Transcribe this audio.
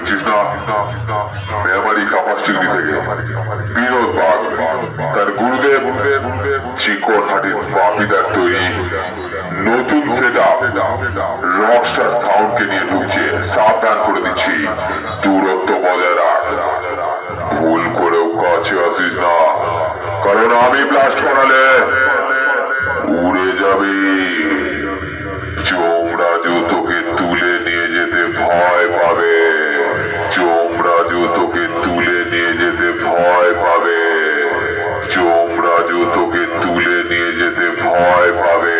দেখছিস না মেমারি কাপাস ডিগ্রি থেকে বিনোদ বাগ তার গুরুদেব চিকন হাটের বাপিদার তৈরি নতুন সেট আপ রকস্টার সাউন্ডকে নিয়ে ঢুকছে। সাবধান করে দিচ্ছি, দূরত্ব বজায় রাখ, ভুল করেও কাছে আসিস না, কারণ আমি ব্লাস্ট করালে উড়ে যাবে। চোমরাজু তোকে তুলে নিয়ে যেতে ভয় পাবে, চোমরাজু তোকে তুলে নিয়ে যেতে ভয় পাবে, চোমরাজু তোকে তুলে নিয়ে যেতে ভয় পাবে।